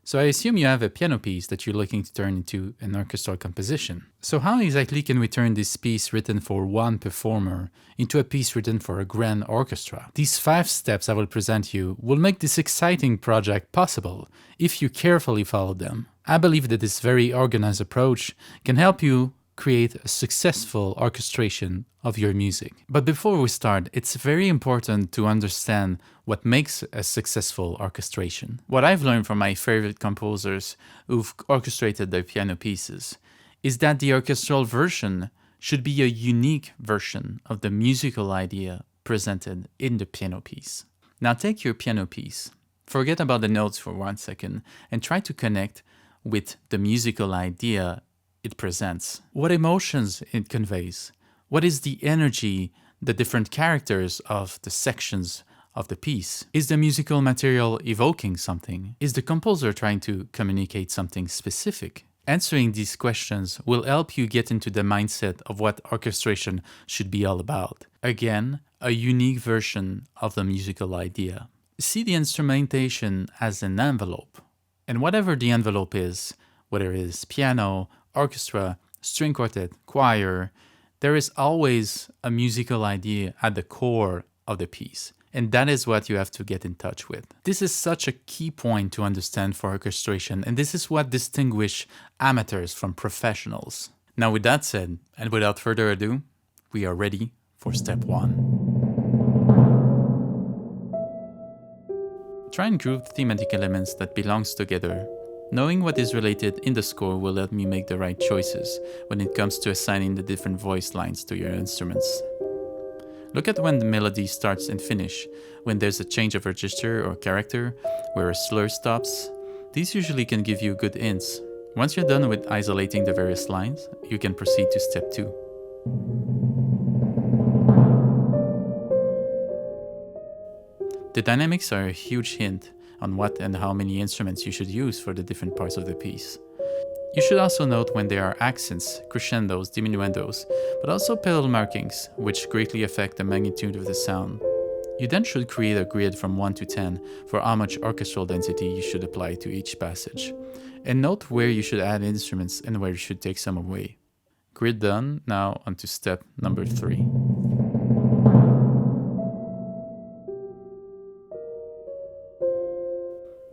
So I assume you have a piano piece that you're looking to turn into an orchestral composition. So how exactly can we turn this piece written for one performer into a piece written for a grand orchestra? These 5 steps I will present you will make this exciting project possible if you carefully follow them. I believe that this very organized approach can help you create a successful orchestration of your music. But before we start, it's very important to understand what makes a successful orchestration. What I've learned from my favorite composers who've orchestrated their piano pieces is that the orchestral version should be a unique version of the musical idea presented in the piano piece. Now take your piano piece, forget about the notes for 1 second, and try to connect with the musical idea it presents. What emotions it conveys? What is the energy, the different characters of the sections of the piece? Is the musical material evoking something? Is the composer trying to communicate something specific? Answering these questions will help you get into the mindset of what orchestration should be all about. Again, a unique version of the musical idea. See the instrumentation as an envelope. And whatever the envelope is, whether it is piano, orchestra, string quartet, choir, there is always a musical idea at the core of the piece. And that is what you have to get in touch with. This is such a key point to understand for orchestration, and this is what distinguishes amateurs from professionals. Now with that said, and without further ado, we are ready for step 1. Try and group thematic elements that belongs together. Knowing what is related in the score will help me make the right choices when it comes to assigning the different voice lines to your instruments. Look at when the melody starts and finishes, when there's a change of register or character, where a slur stops. These usually can give you good hints. Once you're done with isolating the various lines, you can proceed to step 2. The dynamics are a huge hint on what and how many instruments you should use for the different parts of the piece. You should also note when there are accents, crescendos, diminuendos, but also pedal markings, which greatly affect the magnitude of the sound. You then should create a grid from 1 to 10 for how much orchestral density you should apply to each passage. And note where you should add instruments and where you should take some away. Grid done, now on to step number 3.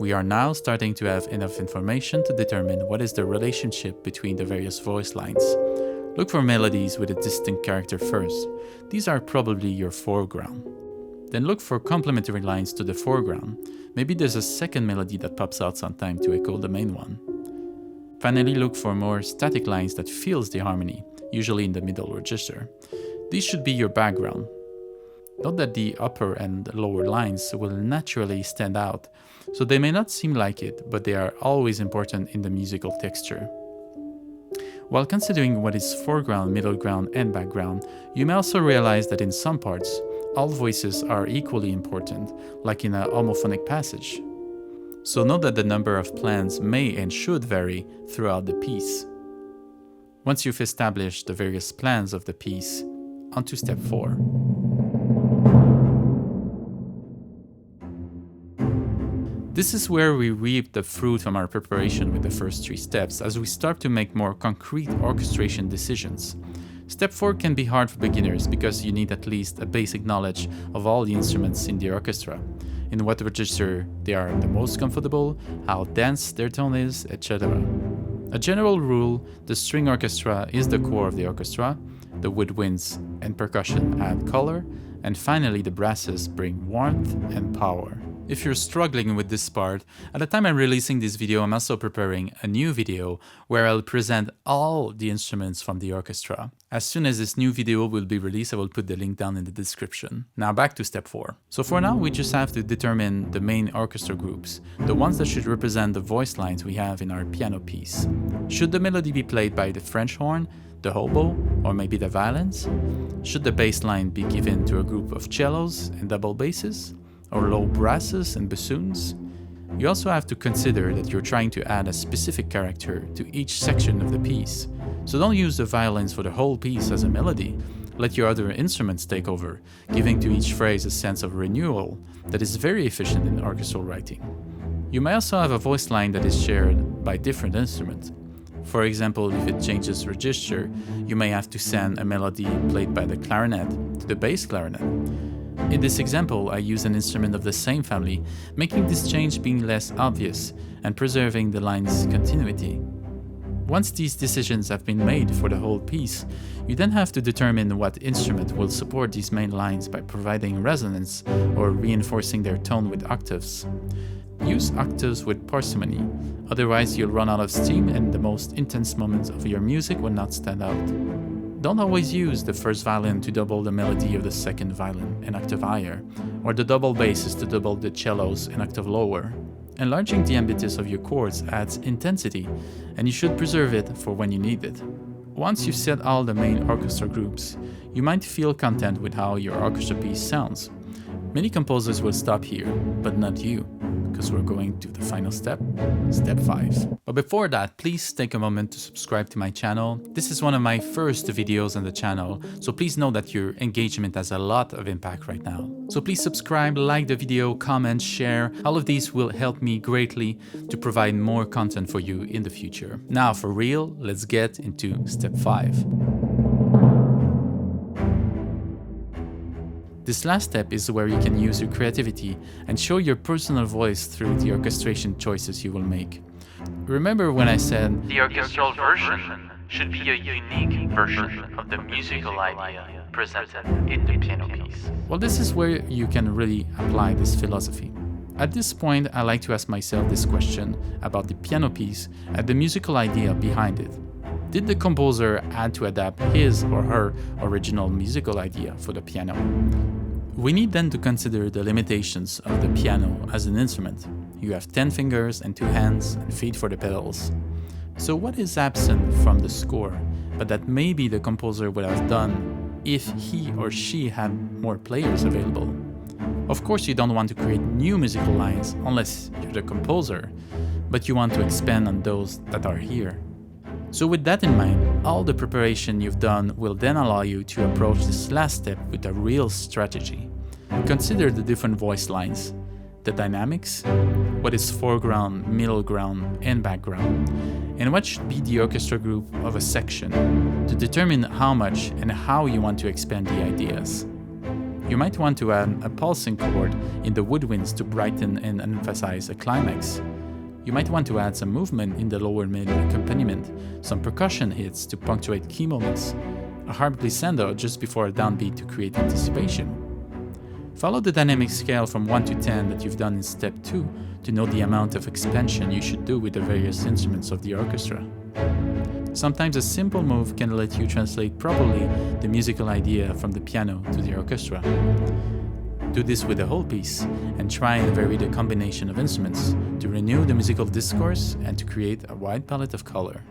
We are now starting to have enough information to determine what is the relationship between the various voice lines. Look for melodies with a distinct character first. These are probably your foreground. Then look for complementary lines to the foreground. Maybe there's a second melody that pops out sometime to echo the main one. Finally, look for more static lines that fills the harmony, usually in the middle register. These should be your background. Note that the upper and lower lines will naturally stand out, so they may not seem like it, but they are always important in the musical texture. While considering what is foreground, middle ground, and background, you may also realize that in some parts, all voices are equally important, like in a homophonic passage. So note that the number of plans may and should vary throughout the piece. Once you've established the various plans of the piece, on to step 4. This is where we reap the fruit from our preparation with the first 3 steps as we start to make more concrete orchestration decisions. Step 4 can be hard for beginners because you need at least a basic knowledge of all the instruments in the orchestra, in what register they are the most comfortable, how dense their tone is, etc. A general rule, the string orchestra is the core of the orchestra, the woodwinds and percussion add color, and finally the brasses bring warmth and power. If you're struggling with this part, at the time I'm releasing this video, I'm also preparing a new video where I'll present all the instruments from the orchestra. As soon as this new video will be released, I will put the link down in the description. Now back to step 4. So for now, we just have to determine the main orchestra groups, the ones that should represent the voice lines we have in our piano piece. Should the melody be played by the French horn, the hobo, or maybe the violins? Should the bass line be given to a group of cellos and double basses? Or low brasses and bassoons? You also have to consider that you're trying to add a specific character to each section of the piece. So don't use the violins for the whole piece as a melody. Let your other instruments take over, giving to each phrase a sense of renewal that is very efficient in orchestral writing. You may also have a voice line that is shared by different instruments. For example, if it changes register, you may have to send a melody played by the clarinet to the bass clarinet. In this example, I use an instrument of the same family, making this change being less obvious and preserving the line's continuity. Once these decisions have been made for the whole piece, you then have to determine what instrument will support these main lines by providing resonance or reinforcing their tone with octaves. Use octaves with parsimony, otherwise you'll run out of steam and the most intense moments of your music will not stand out. Don't always use the first violin to double the melody of the second violin an octave higher, or the double basses to double the cellos an octave lower. Enlarging the impetus of your chords adds intensity, and you should preserve it for when you need it. Once you've set all the main orchestra groups, you might feel content with how your orchestra piece sounds. Many composers will stop here, but not you, because we're going to the final step, step 5. But before that, please take a moment to subscribe to my channel. This is one of my first videos on the channel, so please know that your engagement has a lot of impact right now. So please subscribe, like the video, comment, share. All of these will help me greatly to provide more content for you in the future. Now for real, let's get into step 5. This last step is where you can use your creativity and show your personal voice through the orchestration choices you will make. Remember when I said the orchestral version should be a unique version of the musical idea presented in the piano piece? Well, this is where you can really apply this philosophy. At this point, I like to ask myself this question about the piano piece and the musical idea behind it. Did the composer had to adapt his or her original musical idea for the piano? We need then to consider the limitations of the piano as an instrument. You have 10 fingers and 2 hands and feet for the pedals. So what is absent from the score, but that maybe the composer would have done if he or she had more players available? Of course, you don't want to create new musical lines unless you're the composer, but you want to expand on those that are here. So with that in mind, all the preparation you've done will then allow you to approach this last step with a real strategy. Consider the different voice lines, the dynamics, what is foreground, middle ground, and background, and what should be the orchestra group of a section to determine how much and how you want to expand the ideas. You might want to add a pulsing chord in the woodwinds to brighten and emphasize a climax. You might want to add some movement in the lower mid accompaniment, some percussion hits to punctuate key moments, a harp glissando just before a downbeat to create anticipation. Follow the dynamic scale from 1 to 10 that you've done in step 2 to know the amount of expansion you should do with the various instruments of the orchestra. Sometimes a simple move can let you translate properly the musical idea from the piano to the orchestra. Do this with the whole piece and try and vary the combination of instruments to renew the musical discourse and to create a wide palette of color.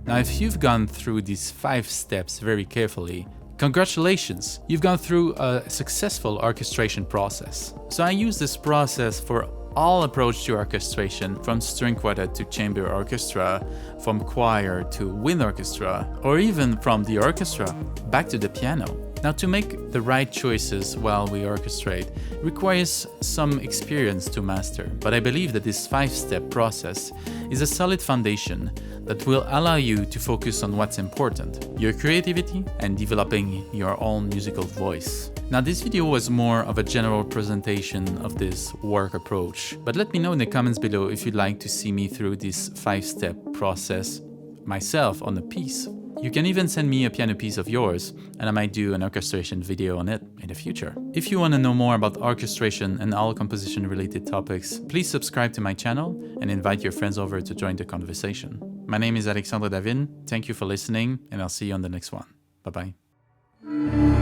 Now, if you've gone through these 5 steps very carefully, congratulations! You've gone through a successful orchestration process. So I use this process for all approach to orchestration, from string quartet to chamber orchestra, from choir to wind orchestra, or even from the orchestra back to the piano. Now, to make the right choices while we orchestrate requires some experience to master, but I believe that this 5-step process is a solid foundation that will allow you to focus on what's important, your creativity and developing your own musical voice. Now, this video was more of a general presentation of this work approach, but let me know in the comments below if you'd like to see me through this 5-step process myself on a piece. You can even send me a piano piece of yours, and I might do an orchestration video on it in the future. If you want to know more about orchestration and all composition-related topics, please subscribe to my channel and invite your friends over to join the conversation. My name is Alexandre Davin. Thank you for listening, and I'll see you on the next one. Bye-bye.